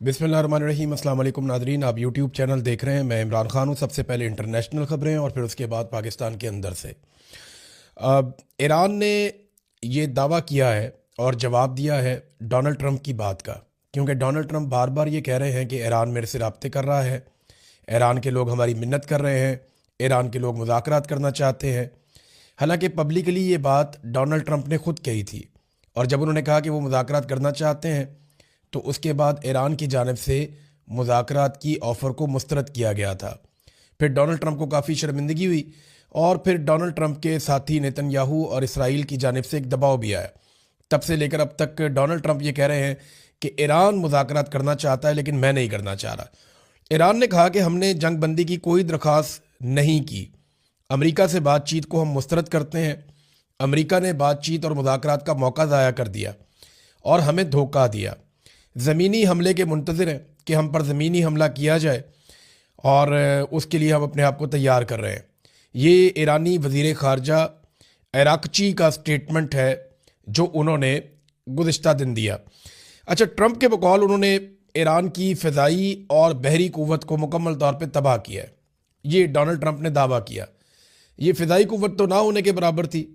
बिस्मिल्लाहिर्रहमानिर्रहीम। अस्सलाम वालेकुम नादरीन, आप यूट्यूब चैनल देख रहे हैं। मैं इमरान खान हूँ। सबसे पहले इंटरनेशनल ख़बरें और फिर उसके बाद पाकिस्तान के अंदर से। ईरान ने ये दावा किया है और जवाब दिया है डोनाल्ड ट्रंप की बात का, क्योंकि डोनाल्ड ट्रंप बार बार ये कह रहे हैं कि ईरान मेरे से रब्ते कर रहा है, ईरान के लोग हमारी मिन्नत कर रहे हैं, ईरान के लोग मुज़ाकरात करना चाहते हैं। हालांकि पब्लिकली ये बात डोनाल्ड ट्रंप ने ख़ुद कही थी, और जब उन्होंने कहा कि वो मुज़ाकरात करना चाहते हैं तो उसके बाद ईरान की जानिब से मुज़ाकरात की ऑफ़र को मुस्तरद किया गया था। फिर डोनाल्ड ट्रंप को काफ़ी शर्मिंदगी हुई और फिर डोनाल्ड ट्रंप के साथी नेतन्याहू और इसराइल की जानिब से एक दबाव भी आया। तब से लेकर अब तक डोनाल्ड ट्रंप ये कह रहे हैं कि ईरान मुज़ाकरात करना चाहता है लेकिन मैं नहीं करना चाह रहा। ईरान ने कहा कि हमने जंग बंदी की कोई दरख्वास्त नहीं की, अमेरिका से बातचीत को हम मुस्तरद करते हैं। अमेरिका ने बातचीत और मुज़ाकरात का मौका ज़ाया कर दिया और हमें धोखा दिया। ज़मीनी हमले के मुंतज़िर हैं कि हम पर ज़मीनी हमला किया जाए और उसके लिए हम अपने आप को तैयार कर रहे हैं। ये ईरानी वज़ीर ख़ारजा अराक़ची का स्टेटमेंट है जो उन्होंने गुज़िश्ता दिन दिया। अच्छा, ट्रंप के बकौल उन्होंने ईरान की फ़िज़ाई और बहरी क़ुव्वत को मुकम्मल तौर पर तबाह किया है। ये डोनाल्ड ट्रंप ने दावा किया। ये फ़िज़ाई क़ुव्वत तो ना होने के बराबर थी,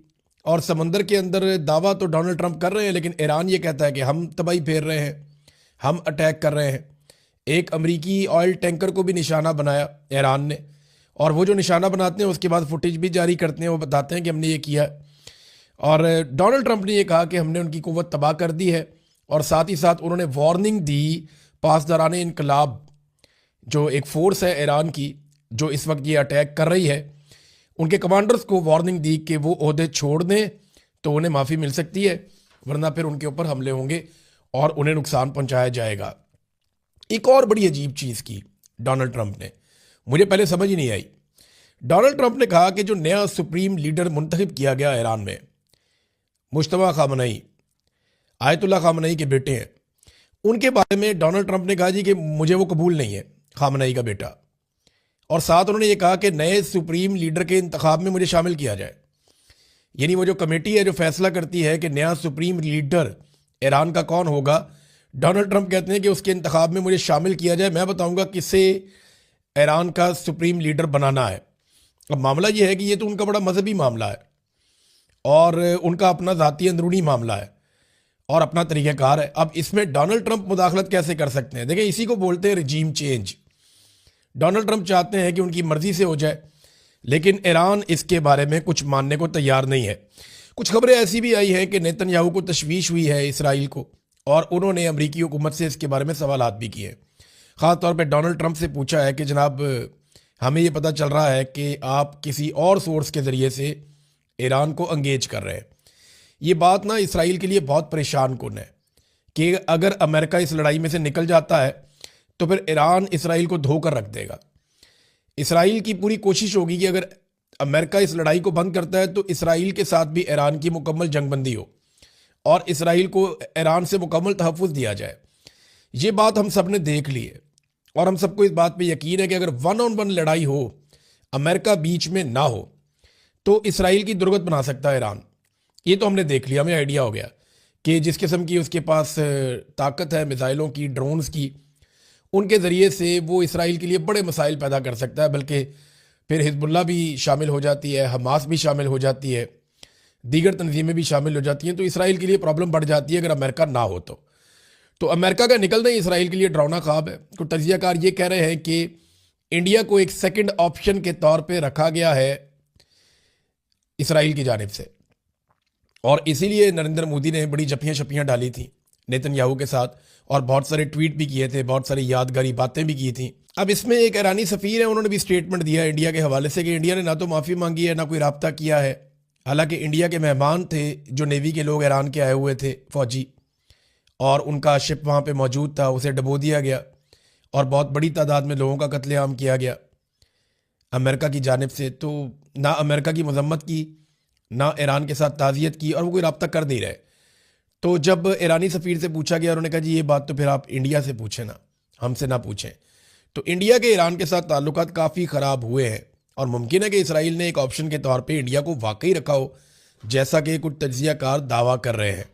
और समंदर के अंदर दावा तो डोनाल्ड ट्रंप कर रहे हैं, लेकिन ईरान ये कहता है कि हम तबाही फेर रहे हैं, हम अटैक कर रहे हैं। एक अमेरिकी ऑयल टैंकर को भी निशाना बनाया ईरान ने, और वो जो निशाना बनाते हैं उसके बाद फुटेज भी जारी करते हैं, वो बताते हैं कि हमने ये किया। और डोनाल्ड ट्रंप ने ये कहा कि हमने उनकी कुव्वत तबाह कर दी है, और साथ ही साथ उन्होंने वार्निंग दी पासदारान इनकलाब, जो एक फ़ोर्स है ईरान की जो इस वक्त ये अटैक कर रही है, उनके कमांडर्स को वार्निंग दी कि वो ओहदे छोड़ दें तो उन्हें माफ़ी मिल सकती है, वरना फिर उनके ऊपर हमले होंगे और उन्हें नुकसान पहुंचाया जाएगा। एक और बड़ी अजीब चीज़ की डोनाल्ड ट्रंप ने, मुझे पहले समझ ही नहीं आई। डोनाल्ड ट्रंप ने कहा कि जो नया सुप्रीम लीडर मुंतखब किया गया ईरान में, मुश्तबा खामनई, आयतुल्ला खामनई के बेटे हैं, उनके बारे में डोनाल्ड ट्रंप ने कहा जी कि मुझे वो कबूल नहीं है, खामनई का बेटा। और साथ उन्होंने ये कहा कि नए सुप्रीम लीडर के इंतखाब में मुझे शामिल किया जाए। यानी वो जो कमेटी है जो फैसला करती है कि नया सुप्रीम लीडर ईरान का कौन होगा, डोनाल्ड ट्रंप कहते हैं कि उसके इंतखाब में मुझे शामिल किया जाए, मैं बताऊंगा किसे ईरान का सुप्रीम लीडर बनाना है। अब मामला ये है कि ये तो उनका बड़ा मजहबी मामला है और उनका अपना ज़ाती अंदरूनी मामला है और अपना तरीक़ाकार है। अब इसमें डोनाल्ड ट्रंप मुदाखलत कैसे कर सकते हैं? देखिए, इसी को बोलते हैं रजीम चेंज। डोनाल्ड ट्रंप चाहते हैं कि उनकी मर्ज़ी से हो जाए, लेकिन ईरान इसके बारे में कुछ मानने को तैयार नहीं है। कुछ खबरें ऐसी भी आई हैं कि नेतन्याहू को तशवीश हुई है इसराइल को, और उन्होंने अमरीकी हुकूमत से इसके बारे में सवालात भी किए। ख़ास तौर पे डोनाल्ड ट्रंप से पूछा है कि जनाब, हमें ये पता चल रहा है कि आप किसी और सोर्स के ज़रिए से ईरान को अंगेज कर रहे हैं। ये बात ना इसराइल के लिए बहुत परेशान कुन है कि अगर अमेरिका इस लड़ाई में से निकल जाता है तो फिर ईरान इसराइल को धोकर रख देगा। इसराइल की पूरी कोशिश होगी कि अगर अमेरिका इस लड़ाई को बंद करता है तो इसराइल के साथ भी ईरान की मुकम्मल जंगबंदी हो और इसराइल को ईरान से मुकम्मल तहफ़्फ़ुज़ दिया जाए। ये बात हम सब ने देख ली है और हम सबको इस बात पे यकीन है कि अगर 1-on-1 लड़ाई हो, अमेरिका बीच में ना हो, तो इसराइल की दुर्गत बना सकता है ईरान। ये तो हमने देख लिया, हमें आइडिया हो गया कि जिस किस्म की उसके पास ताकत है मिसाइलों की, ड्रोन्स की, उनके ज़रिए से वो इसराइल के लिए बड़े मसाइल पैदा कर सकता है। बल्कि फिर हिजबुल्लाह भी शामिल हो जाती है, हमास भी शामिल हो जाती है, दीगर तंजीमें भी शामिल हो जाती हैं, तो इसराइल के लिए प्रॉब्लम बढ़ जाती है अगर अमेरिका ना हो तो अमेरिका का निकलना ही इसराइल के लिए डरावना ख्वाब है। तो तजियाकार ये कह रहे हैं कि इंडिया को एक सेकंड ऑप्शन के तौर पे रखा गया है इसराइल की जानिब से, और इसीलिए नरेंद्र मोदी ने बड़ी जपियाँ शपियाँ डाली थी नेतन्याहू के साथ और बहुत सारे ट्वीट भी किए थे, बहुत सारी यादगारी बातें भी की थी। अब इसमें एक ईरानी सफ़ीर है, उन्होंने भी स्टेटमेंट दिया है इंडिया के हवाले से कि इंडिया ने ना तो माफ़ी मांगी है ना कोई रब्ता किया है। हालांकि इंडिया के मेहमान थे जो नेवी के लोग ईरान के आए हुए थे फौजी, और उनका शिप वहाँ पे मौजूद था, उसे डबो दिया गया और बहुत बड़ी तादाद में लोगों का कत्लेआम किया गया अमेरिका की जानिब से। तो ना अमेरिका की मजम्मत की, ना ईरान के साथ ताज़ियत की, और वो कोई रब्ता कर नहीं रहे। तो जब ईरानी सफ़ीर से पूछा गया, उन्होंने कहा जी ये बात तो फिर आप इंडिया से पूछें ना, हमसे ना पूछें। तो इंडिया के ईरान के साथ ताल्लुकात काफ़ी ख़राब हुए हैं और मुमकिन है कि इसराइल ने एक ऑप्शन के तौर पे इंडिया को वाकई रखा हो, जैसा कि कुछ तज्ज़ियाकार दावा कर रहे हैं।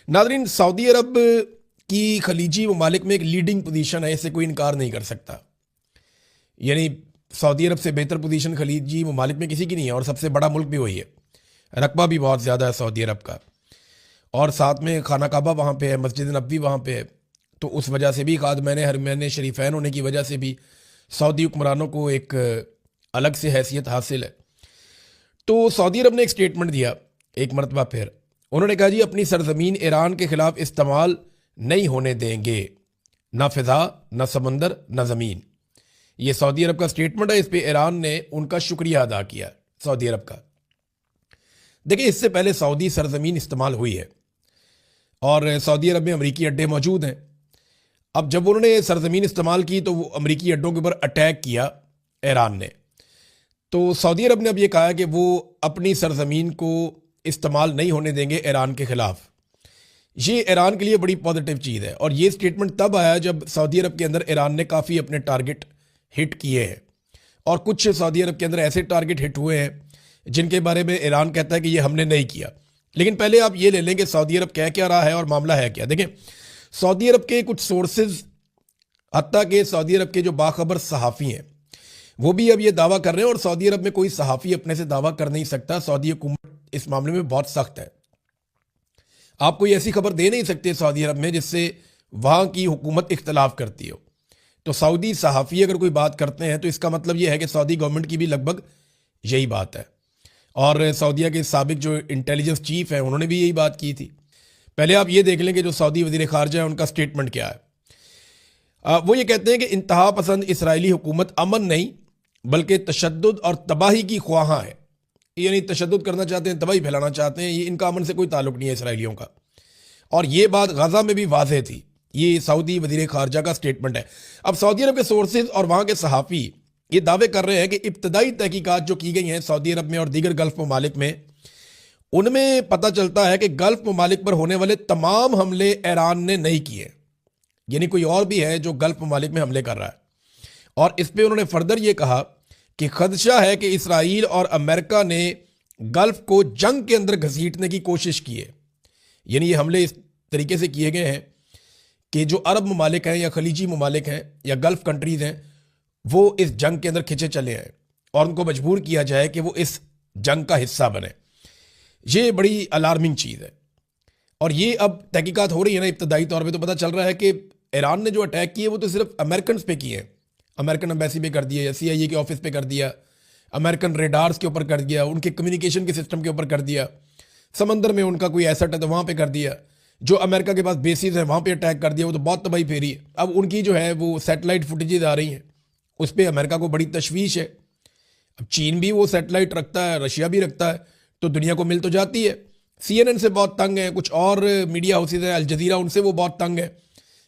नाज़रीन, सऊदी अरब कि खलीजी ममालिक में एक लीडिंग पोजीशन है, इससे कोई इनकार नहीं कर सकता। यानी सऊदी अरब से बेहतर पोजीशन खलीजी ममालिक में किसी की नहीं है, और सबसे बड़ा मुल्क भी वही है, रकबा भी बहुत ज़्यादा है सऊदी अरब का, और साथ में खाना काबा वहाँ पे है, मस्जिद नबवी वहाँ पे है। तो उस वजह से भी हरमैन शरीफैन होने की वजह से भी सऊदी हुक्मरानों को एक अलग से हैसियत हासिल है। तो सऊदी अरब ने एक स्टेटमेंट दिया एक मरतबा फिर, उन्होंने कहा जी अपनी सरजमीन ईरान के ख़िलाफ़ इस्तेमाल नहीं होने देंगे, ना फ़िज़ा, ना समंदर, ना ज़मीन। ये सऊदी अरब का स्टेटमेंट है, इस पर ईरान ने उनका शुक्रिया अदा किया सऊदी अरब का। देखिए, इससे पहले सऊदी सरजमीन इस्तेमाल हुई है और सऊदी अरब में अमरीकी अड्डे मौजूद हैं। अब जब उन्होंने सरजमीन इस्तेमाल की तो वो अमरीकी अड्डों के ऊपर अटैक किया ईरान ने। तो सऊदी अरब ने अब ये कहा है कि वो अपनी सरजमीन को इस्तेमाल नहीं होने देंगे ईरान के ख़िलाफ़। ये ईरान के लिए बड़ी पॉजिटिव चीज़ है, और ये स्टेटमेंट तब आया जब सऊदी अरब के अंदर ईरान ने काफ़ी अपने टारगेट हिट किए हैं, और कुछ सऊदी अरब के अंदर ऐसे टारगेट हिट हुए हैं जिनके बारे में ईरान कहता है कि ये हमने नहीं किया। लेकिन पहले आप ये ले लें कि सऊदी अरब कह क्या रहा है और मामला है क्या। देखें, सऊदी अरब के कुछ सोर्सेज, हत्ता के सऊदी अरब के जो बाखबर सहाफ़ी हैं, वो भी अब ये दावा कर रहे हैं, और सऊदी अरब में कोई सहाफ़ी अपने से दावा कर नहीं सकता। सऊदी हुकूमत इस मामले में बहुत सख्त है। आप कोई ऐसी खबर दे नहीं सकते सऊदी अरब में जिससे वहाँ की हुकूमत इख्तलाफ करती हो। तो सऊदी सहाफ़ी अगर कोई बात करते हैं तो इसका मतलब ये है कि सऊदी गवर्नमेंट की भी लगभग यही बात है। और सऊदीया के साबिक जो इंटेलिजेंस चीफ है उन्होंने भी यही बात की थी। पहले आप ये देख लें कि जो सऊदी वज़ीर ख़ारजा है उनका स्टेटमेंट क्या है। वो ये कहते हैं कि इंतहा पसंद इसराइली हुकूमत अमन नहीं बल्कि तशद्दुद और तबाही की ख्वाहां है। यानी तशद्दुद करना चाहते हैं, तबाही फैलाना चाहते हैं। ये इनका अमन से कोई ताल्लुक़ नहीं है इसराइलियों का। और ये बात गज़ा में भी वाज़ेह थी। ये सऊदी वज़ीर ख़ारजा का स्टेटमेंट है। अब सऊदी अरब के सोर्सेज और वहाँ के सहाफ़ी ये दावे कर रहे हैं कि इब्तदाई तहकीकात जो की गई हैं सऊदी अरब में और दीगर गल्फ़ ममालिक में, उनमें पता चलता है कि गल्फ़ ममालिक पर होने वाले तमाम हमले ईरान ने नहीं किए। यानी कोई और भी है जो गल्फ़ ममालिक में हमले कर रहा है। और इस पर उन्होंने फर्दर ये कहा कि खदशा है कि इसराइल और अमेरिका ने गल्फ़ को जंग के अंदर घसीटने की कोशिश की है। यानी ये हमले इस तरीके से किए गए हैं कि जो अरब ममालिक हैं या खलीजी ममालिक हैं या गल्फ़ कंट्रीज़ हैं, वो इस जंग के अंदर खिंचे चले आए और उनको मजबूर किया जाए कि वो इस जंग का हिस्सा बने। ये बड़ी अलार्मिंग चीज़ है। और ये अब तहकीकात हो रही है ना, इब्तदाई तौर पे तो पता चल रहा है कि ईरान ने जो अटैक किए वो तो सिर्फ अमेरिकन पे किए हैं। अमेरिकन एम्बेसी पे कर दिया, CIA के ऑफिस पे कर दिया, अमेरिकन रेडार्स के ऊपर कर दिया, उनके कम्युनिकेशन के सिस्टम के ऊपर कर दिया, समंदर में उनका कोई एसेट है तो वहाँ पे कर दिया, जो अमेरिका के पास बेसिस है वहाँ पे अटैक कर दिया। वो तो बहुत तबाही फेरी है। अब उनकी जो है वो सैटेलाइट फुटेजेज आ रही हैं, उस पर अमेरिका को बड़ी तशवीश है। अब चीन भी वो सैटेलाइट रखता है, रशिया भी रखता है, तो दुनिया को मिल तो जाती है। CNN से बहुत तंग है, कुछ और मीडिया हाउसेज हैं, अल जजीरा, उनसे वो बहुत तंग है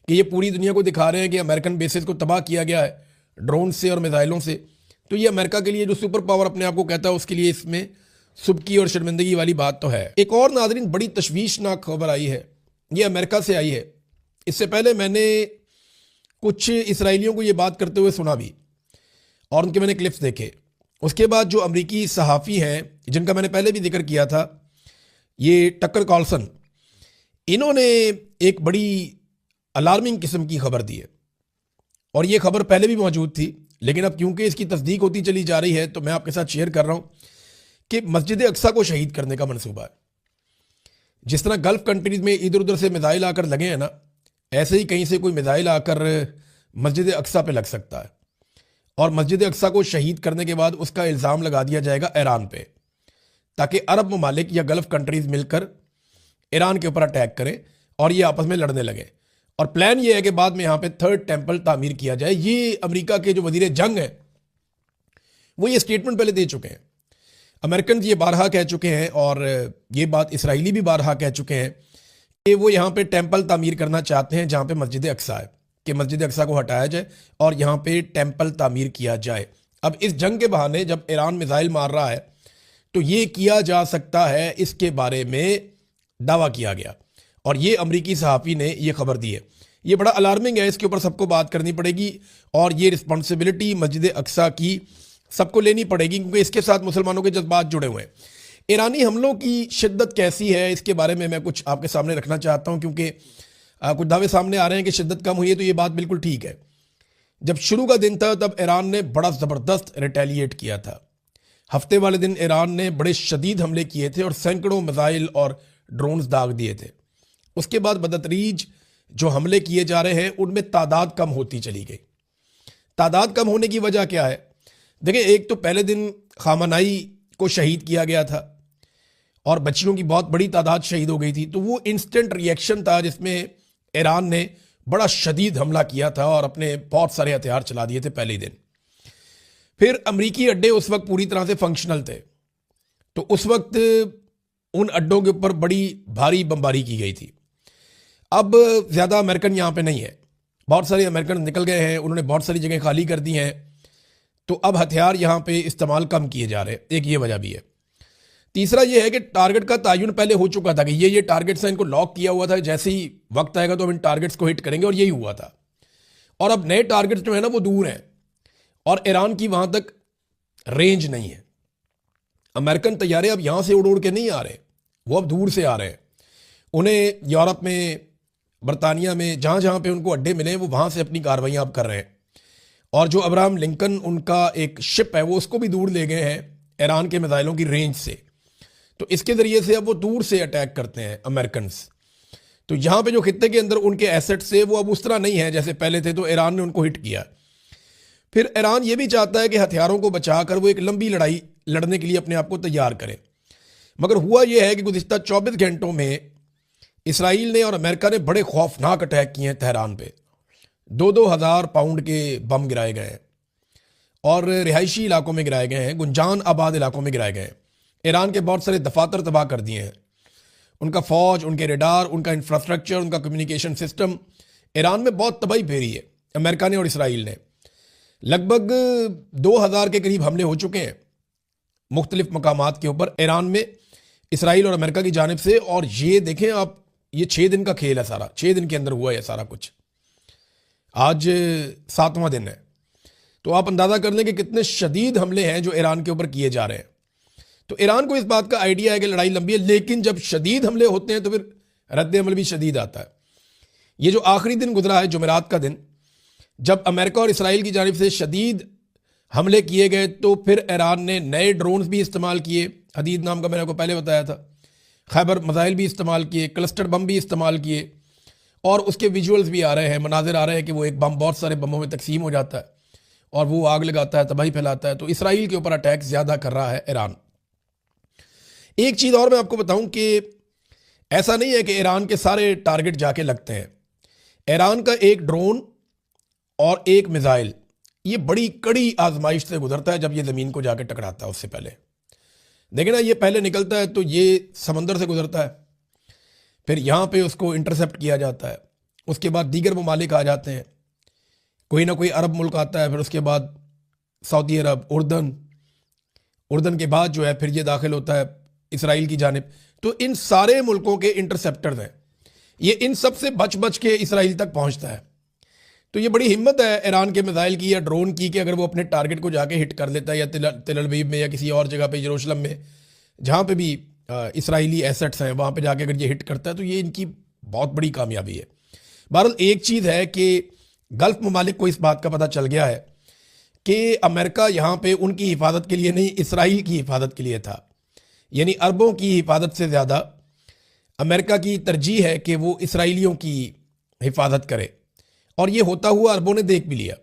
कि ये पूरी दुनिया को दिखा रहे हैं कि अमेरिकन बेसिस को तबाह किया गया है ड्रोन से और मिसाइलों से। तो ये अमेरिका के लिए जो सुपर पावर अपने आप को कहता है उसके लिए इसमें सुबकी और शर्मिंदगी वाली बात तो है। एक और नाज़रीन बड़ी तशवीशनाक खबर आई है, ये अमेरिका से आई है। इससे पहले मैंने कुछ इसराइलियों को ये बात करते हुए सुना भी और उनके मैंने क्लिप्स देखे। उसके बाद जो अमरीकी सहाफ़ी हैं जिनका मैंने पहले भी जिक्र किया था, ये टक्कर कार्लसन, इन्होंने एक बड़ी अलार्मिंग किस्म की खबर दी है। और ये खबर पहले भी मौजूद थी, लेकिन अब क्योंकि इसकी तस्दीक होती चली जा रही है तो मैं आपके साथ शेयर कर रहा हूँ कि मस्जिद अक्सा को शहीद करने का मनसूबा है। जिस तरह गल्फ़ कंट्रीज़ में इधर उधर से मिसाइल आकर लगे हैं ना, ऐसे ही कहीं से कोई मिसाइल आकर मस्जिद अक्सा पे लग सकता है और मस्जिद अक्सा को शहीद करने के बाद उसका इल्ज़ाम लगा दिया जाएगा ईरान पे, ताकि अरब ममालिक या गल्फ़ कंट्रीज़ मिलकर ईरान के ऊपर अटैक करें और ये आपस में लड़ने लगे। और प्लान ये है कि बाद में यहाँ पे थर्ड टेम्पल तामीर किया जाए। ये अमेरिका के जो वज़ीर जंग हैं वो ये स्टेटमेंट पहले दे चुके हैं। अमेरिकन ये बारहा कह चुके हैं और ये बात इसराइली भी बारहा कह चुके हैं कि वो यहाँ पे टेम्पल तामीर करना चाहते हैं जहाँ पे मस्जिद अक्सा है, कि मस्जिद अक्सा को हटाया जाए और यहाँ पे टेम्पल तामीर किया जाए। अब इस जंग के बहाने जब ईरान मिसाइल मार रहा है तो ये किया जा सकता है, इसके बारे में दावा किया गया और ये अमरीकी सहाफ़ी ने ये खबर दी है। ये बड़ा अलार्मिंग है, इसके ऊपर सबको बात करनी पड़ेगी और ये रिस्पॉन्सिबिलिटी मस्जिद अक्सा की सबको लेनी पड़ेगी, क्योंकि इसके साथ मुसलमानों के जज्बात जुड़े हुए हैं। ईरानी हमलों की शिद्दत कैसी है इसके बारे में मैं कुछ आपके सामने रखना चाहता हूँ, क्योंकि कुछ दावे सामने आ रहे हैं कि शिद्दत कम हुई है, तो ये बात बिल्कुल ठीक है। जब शुरू का दिन था तब ईरान ने बड़ा ज़बरदस्त रिटेलिएट किया था। हफ्ते वाले दिन ईरान ने बड़े शदीद हमले किए थे और सैकड़ों मिसाइल और ड्रोन्स दाग दिए थे। उसके बाद बदतरीज जो हमले किए जा रहे हैं उनमें तादाद कम होती चली गई। तादाद कम होने की वजह क्या है? देखिए, एक तो पहले दिन खामनाई को शहीद किया गया था और बच्चियों की बहुत बड़ी तादाद शहीद हो गई थी, तो वो इंस्टेंट रिएक्शन था जिसमें ईरान ने बड़ा शदीद हमला किया था और अपने बहुत सारे हथियार चला दिए थे पहले ही दिन। फिर अमरीकी अड्डे उस वक्त पूरी तरह से फंक्शनल थे, तो उस वक्त उन अड्डों के ऊपर बड़ी भारी बमबारी की गई थी। अब ज़्यादा अमेरिकन यहाँ पे नहीं है, बहुत सारे अमेरिकन निकल गए हैं, उन्होंने बहुत सारी जगह खाली कर दी हैं, तो अब हथियार यहाँ पे इस्तेमाल कम किए जा रहे हैं। एक ये वजह भी है। तीसरा ये है कि टारगेट का तयन पहले हो चुका था कि ये टारगेट्स हैं, इनको लॉक किया हुआ था, जैसे ही वक्त आएगा तो हम इन टारगेट्स को हिट करेंगे, और यही हुआ था। और अब नए टारगेट्स जो है ना वो दूर हैं और ईरान की वहाँ तक रेंज नहीं है। अमेरिकन तैयारे अब यहाँ से उड़ उड़ के नहीं आ रहे, वो अब दूर से आ रहे हैं। उन्हें यूरोप में, बरतानिया में, जहाँ जहाँ पे उनको अड्डे मिले वो वहाँ से अपनी कार्रवाइयाँ अब कर रहे हैं। और जो अब्राहम लिंकन उनका एक शिप है वो उसको भी दूर ले गए हैं ईरान के मिसाइलों की रेंज से, तो इसके ज़रिए से अब वो दूर से अटैक करते हैं अमेरिकन। तो यहाँ पे जो खित्ते के अंदर उनके एसेट्स थे वो अब उस तरह नहीं है जैसे पहले थे, तो ईरान ने उनको हिट किया। फिर ईरान ये भी चाहता है कि हथियारों को बचाकर वो एक लंबी लड़ाई लड़ने के लिए अपने आप को तैयार करे। मगर हुआ यह है कि गुज़िश्ता 24 घंटों में इसराइल ने और अमेरिका ने बड़े खौफनाक अटैक किए हैं तेहरान पे। 2-2 हज़ार पाउंड के बम गिराए गए हैं और रिहायशी इलाकों में गिराए गए हैं, गुंजान आबाद इलाकों में गिराए गए हैं। ईरान के बहुत सारे दफातर तबाह कर दिए हैं, उनका फौज, उनके रेडार, उनका इंफ्रास्ट्रक्चर, उनका कम्युनिकेशन सिस्टम, ईरान में बहुत तबाही फेरी है अमेरिका ने और इसराइल ने। लगभग 2000 के करीब हमले हो चुके हैं मुख्तलिफ मकामात के ऊपर ईरान में, इसराइल और अमेरिका की जानिब से। और ये देखें आप, ये 6 दिन का खेल है सारा, 6 दिन के अंदर हुआ है सारा कुछ। आज 7वां दिन है, तो आप अंदाज़ा कर लें कि कितने शदीद हमले हैं जो ईरान के ऊपर किए जा रहे हैं। तो ईरान को इस बात का आइडिया है कि लड़ाई लंबी है, लेकिन जब शदीद हमले होते हैं तो फिर रद्द अमल भी शदीद आता है। ये जो आखिरी दिन गुजरा है, जुमेरात का दिन, जब अमेरिका और इसराइल की जानिब से शदीद हमले किए गए, तो फिर ईरान ने नए ड्रोन्स भी इस्तेमाल किए, हदीद नाम का मैंने आपको पहले बताया था, खैबर मिसाइल भी इस्तेमाल किए, क्लस्टर बम भी इस्तेमाल किए, और उसके विजुअल्स भी आ रहे हैं, मनाजिर आ रहे हैं कि वो एक बम बहुत सारे बमों में तकसीम हो जाता है और वो आग लगाता है, तबाही फैलाता है। तो इसराइल के ऊपर अटैक ज़्यादा कर रहा है ईरान। एक चीज़ और मैं आपको बताऊं कि ऐसा नहीं है कि ईरान के सारे टारगेट जाके लगते हैं। ईरान का एक ड्रोन और एक मिसाइल ये बड़ी कड़ी आजमाइश से गुजरता है जब ये ज़मीन को जाके टकराता है। उससे पहले देखिए ना, ये पहले निकलता है तो ये समंदर से गुजरता है, फिर यहाँ पे उसको इंटरसेप्ट किया जाता है, उसके बाद दीगर ममालिक आ जाते हैं, कोई ना कोई अरब मुल्क आता है, फिर उसके बाद सऊदी अरब, उर्दन के बाद जो है फिर ये दाखिल होता है इसराइल की जानिब। तो इन सारे मुल्कों के इंटरसेप्टर्स हैं, ये इन सब से बच बच के इसराइल तक पहुंचता है। तो ये बड़ी हिम्मत है ईरान के मिसाइल की या ड्रोन की कि अगर वो अपने टारगेट को जाके हिट कर लेता है, या तेल अवीव में या किसी और जगह पे, यरूशलेम में, जहाँ पे भी इसराइली एसेट्स हैं, वहाँ पे जाके अगर ये हिट करता है तो ये इनकी बहुत बड़ी कामयाबी है। बहरहाल एक चीज़ है कि गल्फ ममालिक को इस बात का पता चल गया है कि अमेरिका यहाँ पे उनकी हिफाजत के लिए नहीं, इसराइल की हिफाजत के लिए था। यानी अरबों की हिफाजत से ज़्यादा अमेरिका की तरजीह है कि वो इसराइलियों की हिफाजत करे, और ये होता हुआ अरबों ने देख भी लिया।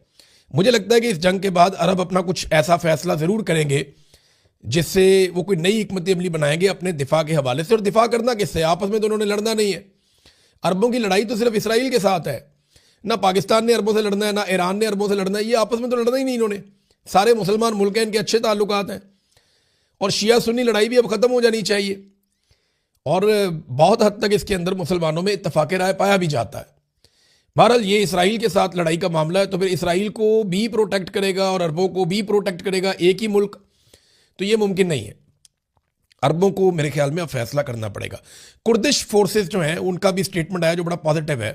मुझे लगता है कि इस जंग के बाद अरब अपना कुछ ऐसा फैसला ज़रूर करेंगे जिससे वो कोई नई हिकमत अमली बनाएंगे अपने दिफा के हवाले से। और दिफा करना किससे? आपस में तो उन्होंने लड़ना नहीं है। अरबों की लड़ाई तो सिर्फ इसराइल के साथ है, ना पाकिस्तान ने अरबों से लड़ना है, ना ईरान ने अरबों से लड़ना है। ये आपस में तो लड़ना ही नहीं इन्होंने। सारे मुसलमान मुल्क हैं, इनके अच्छे ताल्लुकात हैं, और शिया सुन्नी लड़ाई भी अब ख़त्म हो जानी चाहिए। और बहुत हद तक इसके अंदर मुसलमानों में इत्तफाक़ राय पाया भी जाता है। बहरहाल ये इसराइल के साथ लड़ाई का मामला है, तो फिर इसराइल को भी प्रोटेक्ट करेगा और अरबों को भी प्रोटेक्ट करेगा एक ही मुल्क, तो ये मुमकिन नहीं है। अरबों को मेरे ख्याल में अब फैसला करना पड़ेगा। कुर्दिश फोर्सेस जो हैं उनका भी स्टेटमेंट आया जो बड़ा पॉजिटिव है।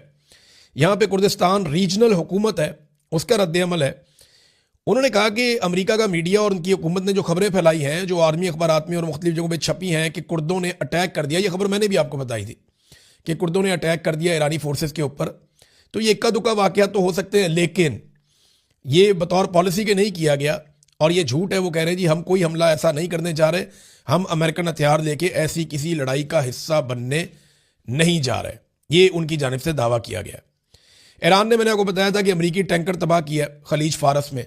यहाँ पे कुर्दिस्तान रीजनल हुकूमत है, उसका रद्द-ए-अमल है। उन्होंने कहा कि अमेरिका का मीडिया और उनकी हुकूमत ने जो खबरें फैलाई हैं, जो आर्मी अखबारात में और मुख्तलिफ जगहों पर छपी हैं कि कुर्दों ने अटैक कर दिया, ये खबर मैंने भी आपको बताई थी कि कुर्दों ने अटैक कर दिया ईरानी फोर्सेस के ऊपर, तो ये इक्का दुक्का वाकया तो हो सकते हैं, लेकिन ये बतौर पॉलिसी के नहीं किया गया और ये झूठ है। वो कह रहे हैं जी हम कोई हमला ऐसा नहीं करने जा रहे, हम अमेरिकन हथियार लेके ऐसी किसी लड़ाई का हिस्सा बनने नहीं जा रहे, ये उनकी जानिब से दावा किया गया। ईरान ने, मैंने आपको बताया था कि अमेरिकी टैंकर तबाह किया खलीज फारस में,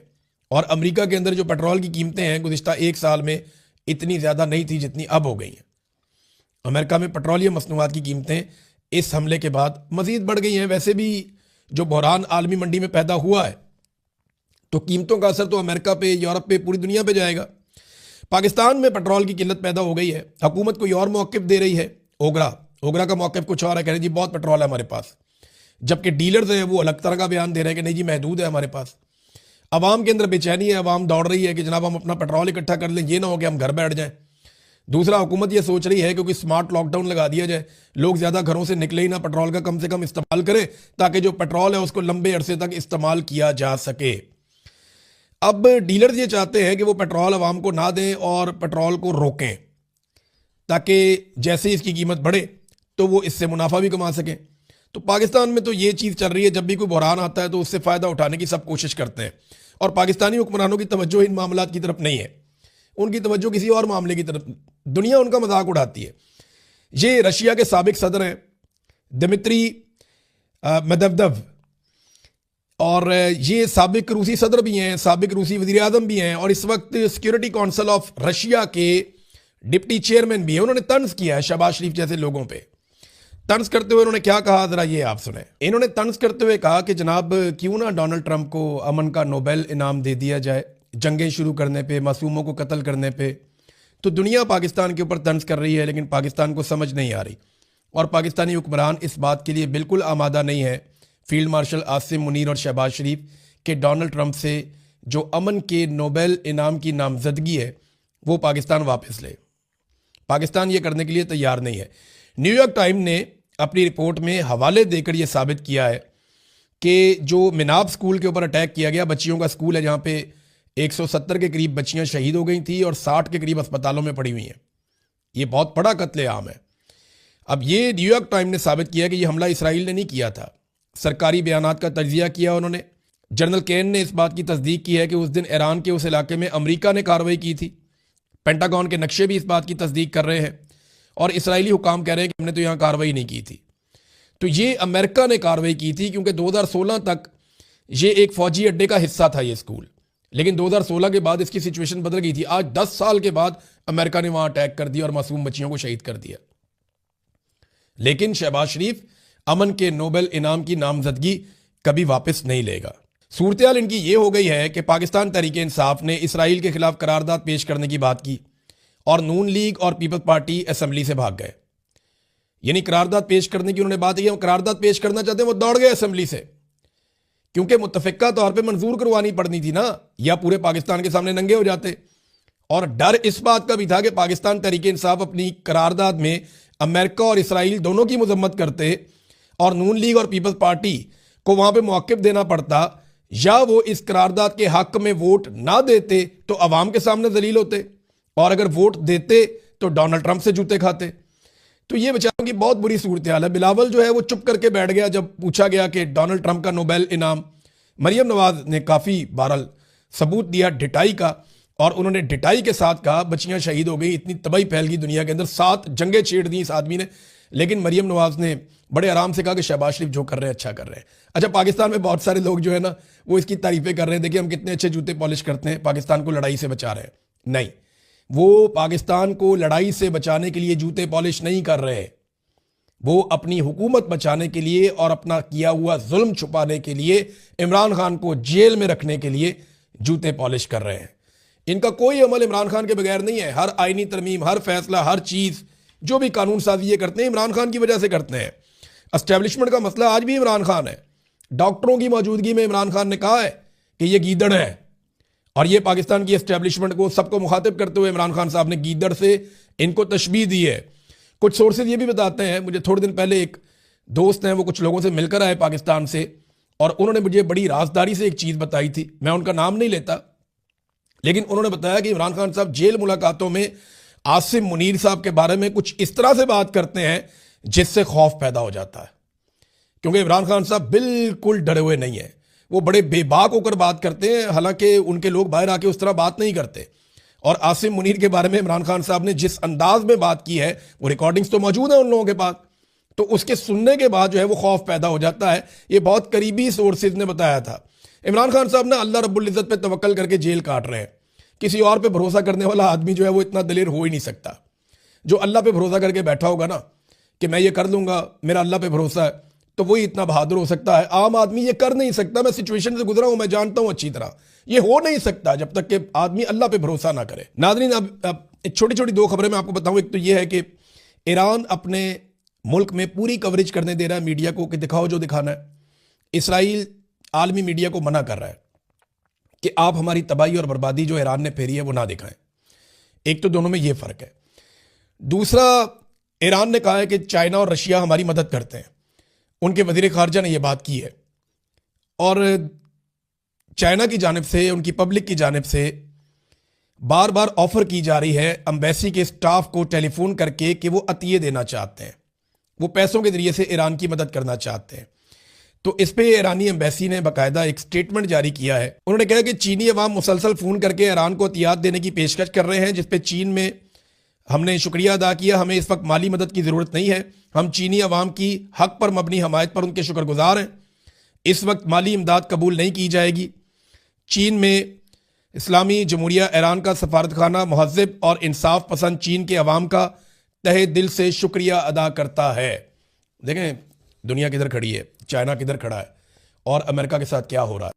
और अमेरिका के अंदर जो पेट्रोल की कीमतें हैं गुज़िश्ता एक साल में इतनी ज़्यादा नहीं थी जितनी अब हो गई हैं। अमेरिका में पेट्रोलियम मसनूआत की कीमतें इस हमले के बाद मज़ीद बढ़ गई हैं। वैसे भी जो बहरान आलमी मंडी में पैदा हुआ है तो कीमतों का असर तो अमेरिका पे, यूरोप पे, पूरी दुनिया पे जाएगा। पाकिस्तान में पेट्रोल की किल्लत पैदा हो गई है, हुकूमत कोई और मौक़िफ़ दे रही है। ओगरा का मौक़िफ़ कुछ और है, कह रहे जी बहुत पेट्रोल है हमारे पास, जबकि डीलर्स हैं वो अलग तरह का बयान दे रहे हैं कि नहीं जी महदूद है हमारे पास। अवाम के अंदर बेचैनी है, अवाम दौड़ रही है कि जनाब हम अपना पेट्रोल इकट्ठा कर लें, ये ना हो कि हम घर बैठ जाएं। दूसरा, हुकूमत ये सोच रही है क्योंकि स्मार्ट लॉकडाउन लगा दिया जाए, लोग ज़्यादा घरों से निकले ही ना, पेट्रोल का कम से कम इस्तेमाल करें ताकि जो पेट्रोल है उसको लंबे अरसे तक इस्तेमाल किया जा सके। अब डीलर्स ये चाहते हैं कि वो पेट्रोल अवाम को ना दें और पेट्रोल को रोकें, ताकि जैसे ही इसकी कीमत बढ़े तो वो इससे मुनाफा भी कमा सकें। तो पाकिस्तान में तो ये चीज़ चल रही है, जब भी कोई बहरान आता है तो उससे फ़ायदा उठाने की सब कोशिश करते हैं, और पाकिस्तानी हुक्मरानों की तवज्जो इन मामलात की तरफ नहीं है, उनकी तवज्जो किसी और मामले की तरफ, दुनिया उनका मजाक उड़ाती है। ये रशिया के साबिक सदर हैं दिमित्री मेदवेदेव, और ये साबिक रूसी सदर भी हैं, साबिक रूसी वज़ीर आज़म भी हैं, और इस वक्त सिक्योरिटी काउंसिल ऑफ रशिया के डिप्टी चेयरमैन भी हैं। उन्होंने तंज किया है शहबाज शरीफ जैसे लोगों पे। तंज करते हुए उन्होंने क्या कहा, जरा ये आप सुने। इन्होंने तंज करते हुए कहा कि जनाब क्यों ना डोनाल्ड ट्रंप को अमन का नोबेल इनाम दे दिया जाए, जंगें शुरू करने पे, मासूमों को कत्ल करने पे। तो दुनिया पाकिस्तान के ऊपर तंज कर रही है, लेकिन पाकिस्तान को समझ नहीं आ रही, और पाकिस्तानी हुक्मरान इस बात के लिए बिल्कुल आमादा नहीं है, फील्ड मार्शल आसिम मुनीर और शहबाज शरीफ, के डोनाल्ड ट्रंप से जो अमन के नोबेल इनाम की नामजदगी है वो पाकिस्तान वापस ले। पाकिस्तान ये करने के लिए तैयार नहीं है। न्यूयॉर्क टाइम ने अपनी रिपोर्ट में हवाले देकर यह साबित किया है कि जो मिनाब स्कूल के ऊपर अटैक किया गया, बच्चियों का स्कूल है जहाँ पे 170 के करीब बच्चियां शहीद हो गई थी और 60 के करीब अस्पतालों में पड़ी हुई हैं। ये बहुत बड़ा कत्लेआम है। अब ये न्यूयॉर्क टाइम ने साबित किया कि ये हमला इसराइल ने नहीं किया था। सरकारी बयानात का तज्जिया किया उन्होंने। जनरल केन ने इस बात की तस्दीक की है कि उस दिन ईरान के उस इलाके में अमेरिका ने कार्रवाई की थी। पेंटागन के नक्शे भी इस बात की तस्दीक कर रहे हैं, और इसराइली हुकाम कह रहे हैं कि हमने तो यहाँ कार्रवाई नहीं की थी। तो ये अमेरिका ने कार्रवाई की थी, क्योंकि 2016 तक ये एक फौजी अड्डे का हिस्सा था ये स्कूल, लेकिन 2016 के बाद इसकी सिचुएशन बदल गई थी। आज 10 साल के बाद अमेरिका ने वहां अटैक कर दिया और मासूम बच्चियों को शहीद कर दिया। लेकिन शहबाज शरीफ अमन के नोबेल इनाम की नामजदगी कभी वापस नहीं लेगा। सूरत-ए-हाल इनकी ये हो गई है कि पाकिस्तान तहरीक इंसाफ ने इसराइल के खिलाफ करारदाद पेश करने की बात की और नून लीग और पीपल्स पार्टी असेंबली से भाग गए। यानी करारदाद पेश करने की उन्होंने बात की, हम करारदाद पेश करना चाहते हैं, वो दौड़ गए असेंबली से, क्योंकि मुत्तफिका तौर पे मंजूर करवानी पड़नी थी ना, या पूरे पाकिस्तान के सामने नंगे हो जाते। और डर इस बात का भी था कि पाकिस्तान तहरीक इंसाफ अपनी करारदाद में अमेरिका और इसराइल दोनों की मजम्मत करते और नून लीग और पीपल्स पार्टी को वहां पे मौक़िफ़ देना पड़ता, या वो इस करारदाद के हक में वोट ना देते तो अवाम के सामने जलील होते, और अगर वोट देते तो डोनाल्ड ट्रंप से जूते खाते। तो ये बेचारों की बहुत बुरी सूरत हाल है। बिलावल जो है वो चुप करके बैठ गया जब पूछा गया कि डोनाल्ड ट्रंप का नोबेल इनाम। मरियम नवाज ने काफ़ी बहरहाल सबूत दिया ढिठाई का, और उन्होंने ढिठाई के साथ कहा बच्चियां शहीद हो गई, इतनी तबाही फैल गई दुनिया के अंदर, 7 जंगें छेड़ दी इस आदमी ने। लेकिन मरियम नवाज ने बड़े आराम से कहा कि शहबाज शरीफ जो कर रहे हैं अच्छा कर रहे हैं। अच्छा, पाकिस्तान में बहुत सारे लोग जो है ना वो इसकी तारीफें कर रहे हैं, देखिए हम कितने अच्छे जूते पॉलिश करते हैं, पाकिस्तान को लड़ाई से बचा रहे हैं। नहीं, वो पाकिस्तान को लड़ाई से बचाने के लिए जूते पॉलिश नहीं कर रहे, वो अपनी हुकूमत बचाने के लिए और अपना किया हुआ जुल्म छुपाने के लिए, इमरान खान को जेल में रखने के लिए जूते पॉलिश कर रहे हैं। इनका कोई अमल इमरान खान के बगैर नहीं है। हर आईनी तरमीम, हर फैसला, हर चीज़ जो भी कानून साजी ये करते हैं इमरान खान की वजह से करते हैं। एस्टेब्लिशमेंट का मसला आज भी इमरान खान है। डॉक्टरों की मौजूदगी में इमरान खान ने कहा है कि ये गीदड़ है, और ये पाकिस्तान की एस्टेब्लिशमेंट को सबको मुखातिब करते हुए इमरान खान साहब ने गीदड़ से इनको तशबीह दी है। कुछ सोर्सेज ये भी बताते हैं, मुझे थोड़े दिन पहले एक दोस्त हैं वो कुछ लोगों से मिलकर आए पाकिस्तान से, और उन्होंने मुझे बड़ी राजदारी से एक चीज़ बताई थी, मैं उनका नाम नहीं लेता, लेकिन उन्होंने बताया कि इमरान खान साहब जेल मुलाकातों में आसिम मुनीर साहब के बारे में कुछ इस तरह से बात करते हैं जिससे खौफ पैदा हो जाता है। क्योंकि इमरान खान साहब बिल्कुल डरे हुए नहीं है, वो बड़े बेबाक होकर बात करते हैं, हालांकि उनके लोग बाहर आके उस तरह बात नहीं करते। और आसिम मुनीर के बारे में इमरान खान साहब ने जिस अंदाज में बात की है, वो रिकॉर्डिंग्स तो मौजूद है उन लोगों के पास, तो उसके सुनने के बाद जो है वो खौफ पैदा हो जाता है। ये बहुत करीबी सोर्सेज ने बताया था। इमरान खान साहब ना अल्लाह रब्बुल इज़्ज़त पे तवक्कल करके जेल काट रहे हैं। किसी और पे भरोसा करने वाला आदमी जो है वो इतना दलेर हो ही नहीं सकता। जो अल्लाह पे भरोसा करके बैठा होगा ना कि मैं ये कर लूंगा, मेरा अल्लाह पे भरोसा है, तो वही इतना बहादुर हो सकता है। आम आदमी ये कर नहीं सकता। मैं सिचुएशन से गुजरा हूं, मैं जानता हूं अच्छी तरह, ये हो नहीं सकता जब तक कि आदमी अल्लाह पे भरोसा ना करे। नाज़रीन, अब छोटी छोटी दो खबरें मैं आपको बताऊं। एक तो ये है कि ईरान अपने मुल्क में पूरी कवरेज करने दे रहा है मीडिया को कि दिखाओ जो दिखाना है। इसराइल आलमी मीडिया को मना कर रहा है कि आप हमारी तबाही और बर्बादी जो ईरान ने फेरी है वो ना दिखाएं। एक तो दोनों में ये फर्क है। दूसरा, ईरान ने कहा है कि चाइना और रशिया हमारी मदद करते हैं। उनके वजीर खारजा ने यह बात की है। और चाइना की जानिब से, उनकी पब्लिक की जानिब से बार बार ऑफर की जा रही है एम्बेसी के स्टाफ को टेलीफोन करके कि वो अतिये देना चाहते हैं, वो पैसों के जरिए से ईरान की मदद करना चाहते हैं। तो इस पे ईरानी एम्बेसी ने बाकायदा एक स्टेटमेंट जारी किया है। उन्होंने कहा कि चीनी अवाम मुसलसल फ़ोन करके ईरान को अतियात देने की पेशकश कर रहे हैं, जिसपे चीन में हमने शुक्रिया अदा किया। हमें इस वक्त माली मदद की ज़रूरत नहीं है। हम चीनी अवाम की हक पर मबनी हमायत पर उनके शुक्रगुजार हैं। इस वक्त माली इमदाद कबूल नहीं की जाएगी। चीन में इस्लामी जमहूरिया ईरान का सफारतखाना महज़्ज़ब और इंसाफ पसंद चीन के अवाम का तहे दिल से शुक्रिया अदा करता है। देखें दुनिया किधर खड़ी है, चाइना किधर खड़ा है और अमेरिका के साथ क्या हो रहा है।